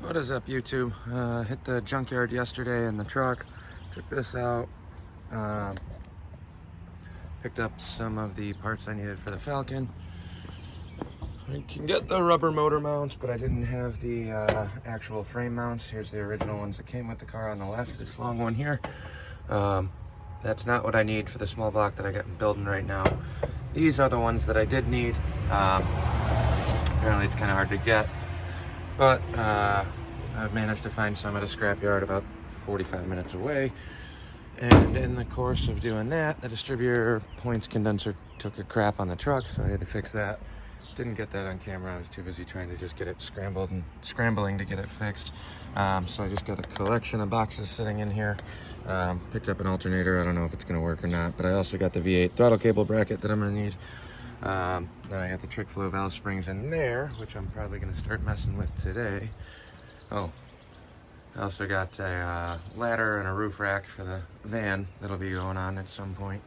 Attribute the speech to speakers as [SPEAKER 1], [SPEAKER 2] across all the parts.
[SPEAKER 1] What is up, YouTube? Hit the junkyard yesterday in the truck, took this out, picked up some of the parts I needed for the Falcon. I can get the rubber motor mounts, but I didn't have the actual frame mounts. Here's the original ones that came with the car on the left, this long one here. That's not what I need for the small block that I got building right now. These are the ones that I did need. Apparently it's kind of hard to get, but I've managed to find some at a scrapyard about 45 minutes away. And in the course of doing that, the distributor points condenser took a crap on the truck, so I had to fix that. Didn't get that on camera. I was too busy trying to just get it scrambling to get it fixed. So I just got a collection of boxes sitting in here. Picked up an alternator. I don't know if it's going to work or not, but I also got the V8 throttle cable bracket that I'm going to need. Then I got the trick flow valve springs in there, which I'm probably going to start messing with today. Oh, I also got a ladder and a roof rack for the van that'll be going on at some point.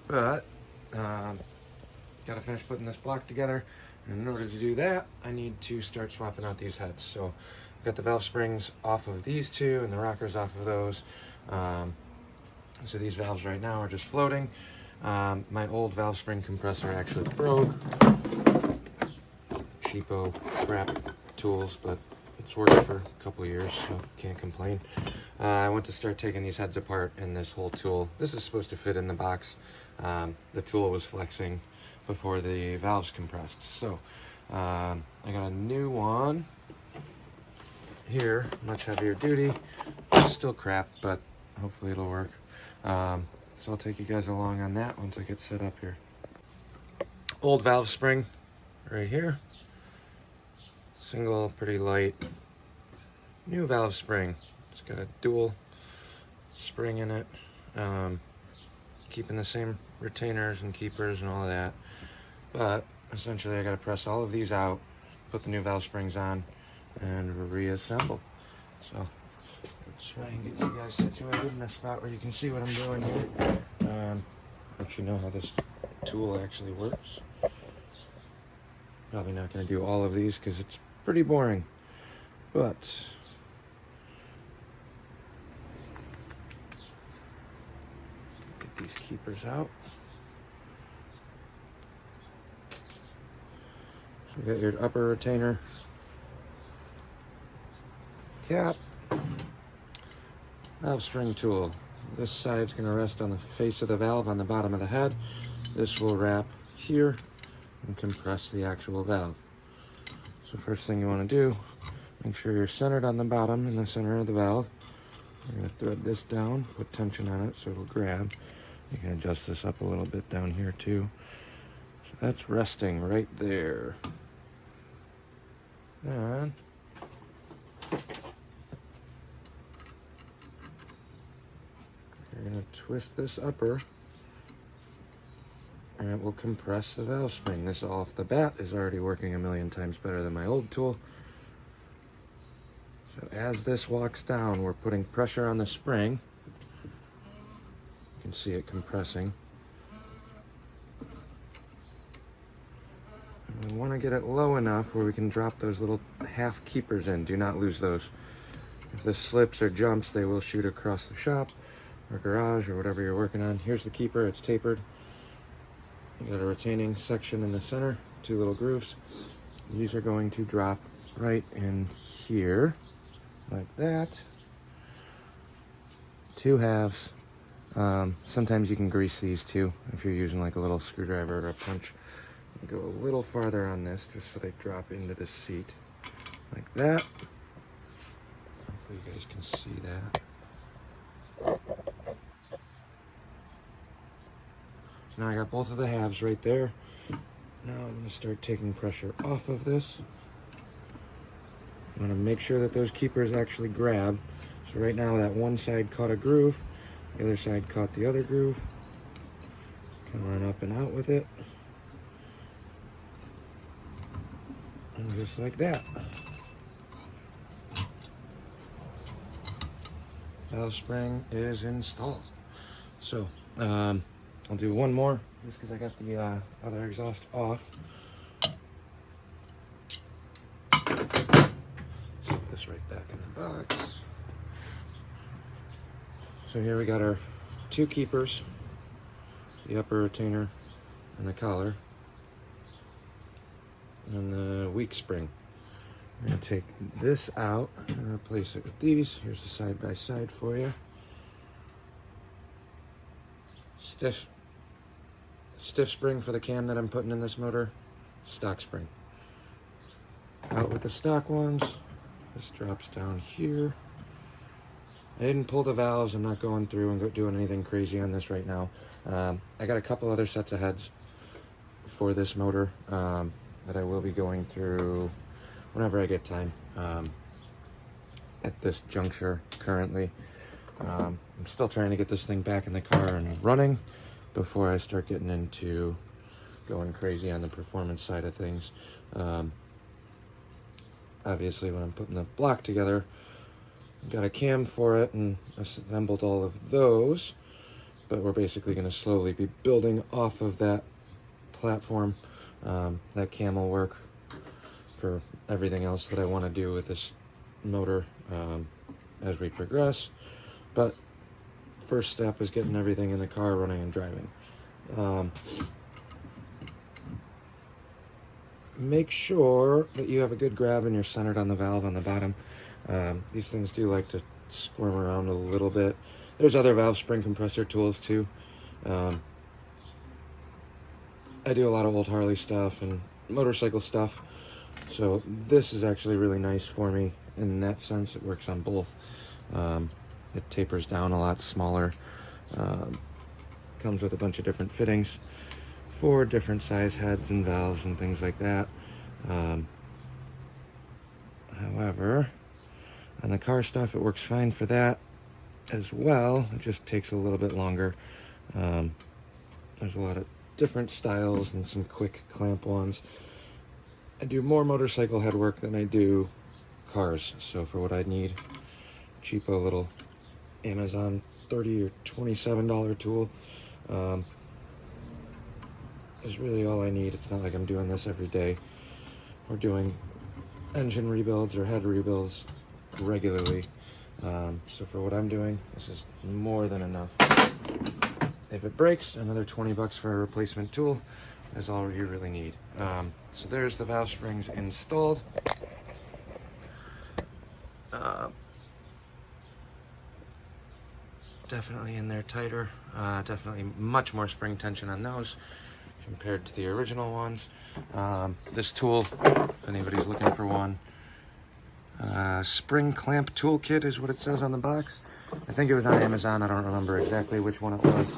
[SPEAKER 1] But gotta finish putting this block together, and in order to do that I need to start swapping out these heads. So I've got the valve springs off of these two and the rockers off of those. So these valves right now are just floating. My old valve spring compressor actually broke. Cheapo crap tools, but it's worked for a couple of years, so can't complain. I want to start taking these heads apart, and this whole tool, this is supposed to fit in the box. The tool was flexing before the valves compressed. So I got a new one here, much heavier duty. Still crap, but hopefully it'll work. So I'll take you guys along on that once I get set up here. Old valve spring right here. Single, pretty light. New valve spring. It's got a dual spring in it. Keeping the same retainers and keepers and all of that. But essentially I got to press all of these out, put the new valve springs on, and reassemble. So let's try and get you guys situated in a spot where you can see what I'm doing here. Let you know how this tool actually works. Probably not going to do all of these because it's pretty boring, but get these keepers out. So you got your upper retainer cap, valve spring tool. This side's going to rest on the face of the valve on the bottom of the head. This will wrap here and compress the actual valve. So first thing you want to do, make sure you're centered on the bottom in the center of the valve. You're going to thread this down, put tension on it so it'll grab. You can adjust this up a little bit down here too. So that's resting right there. And you're going to twist this upper, and it will compress the valve spring. This off the bat is already working a million times better than my old tool. So as this walks down, we're putting pressure on the spring. You can see it compressing. And we want to get it low enough where we can drop those little half keepers in. Do not lose those. If this slips or jumps, they will shoot across the shop or garage or whatever you're working on. Here's the keeper, it's tapered. You got a retaining section in the center, two little grooves. These are going to drop right in here, like that. Two halves. Sometimes you can grease these too if you're using like a little screwdriver or a punch. You go a little farther on this just so they drop into the seat, like that. Hopefully you guys can see that. Now I got both of the halves right there. Now I'm going to start taking pressure off of this. I'm going to make sure that those keepers actually grab. So right now that one side caught a groove, the other side caught the other groove. Come on up and out with it. And just like that. Valve spring is installed. So, I'll do one more just because I got the other exhaust off. this right back in the box. So here we got our two keepers, the upper retainer and the collar, and the weak spring. I'm going to take this out and replace it with these. Here's the side-by-side for you. Stiff spring for the cam that I'm putting in this motor, stock spring. Out with the stock ones. This drops down here. I didn't pull the valves. I'm not going through and doing anything crazy on this right now. I got a couple other sets of heads for this motor that I will be going through whenever I get time. At this juncture currently, I'm still trying to get this thing back in the car and running before I start getting into going crazy on the performance side of things. Obviously, when I'm putting the block together, I've got a cam for it and assembled all of those, but we're basically going to slowly be building off of that platform. That cam will work for everything else that I want to do with this motor as we progress, but first step is getting everything in the car running and driving. Make sure that you have a good grab and you're centered on the valve on the bottom. These things do like to squirm around a little bit. There's other valve spring compressor tools too. I do a lot of old Harley stuff and motorcycle stuff, so this is actually really nice for me in that sense. It works on both. It tapers down a lot smaller. Comes with a bunch of different fittings for different size heads and valves and things like that. However, on the car stuff, it works fine for that as well. It just takes a little bit longer. There's a lot of different styles and some quick clamp ones. I do more motorcycle head work than I do cars, so for what I need, cheapo little Amazon $30 or $27 tool is really all I need. It's not like I'm doing this every day. We're doing engine rebuilds or head rebuilds regularly, so for what I'm doing, this is more than enough. If it breaks, another 20 bucks for a replacement tool is all you really need. So there's the valve springs installed. Definitely in there tighter. Definitely much more spring tension on those compared to the original ones. This tool, if anybody's looking for one, spring clamp toolkit is what it says on the box. I think it was on Amazon. I don't remember exactly which one it was.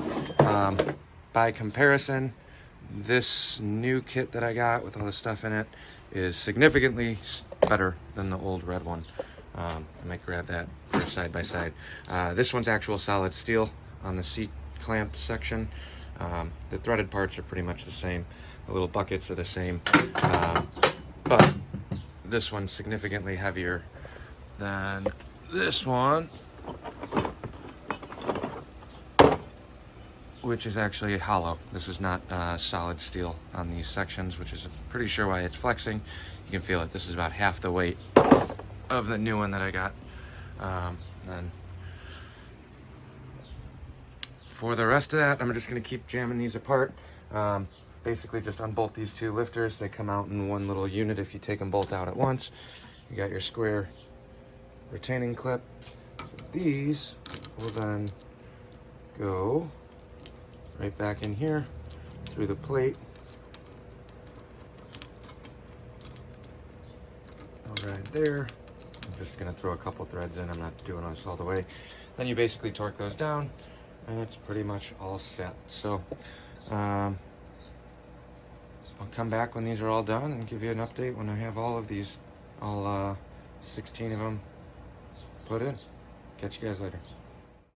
[SPEAKER 1] By comparison, this new kit that I got with all the stuff in it is significantly better than the old red one. I might grab that for a side-by-side. This one's actual solid steel on the seat clamp section. The threaded parts are pretty much the same. The little buckets are the same. But this one's significantly heavier than this one, which is actually hollow. This is not solid steel on these sections, which is pretty sure why it's flexing. You can feel it. This is about half the weight of the new one that I got. Then for the rest of that, I'm just going to keep jamming these apart. Basically just unbolt these two lifters. They come out in one little unit if you take them both out at once. You got your square retaining clip. These will then go right back in here through the plate. Right there. I'm just going to throw a couple threads in. I'm not doing this all the way. Then you basically torque those down, and it's pretty much all set. So I'll come back when these are all done and give you an update when I have all of these, all 16 of them put in. Catch you guys later.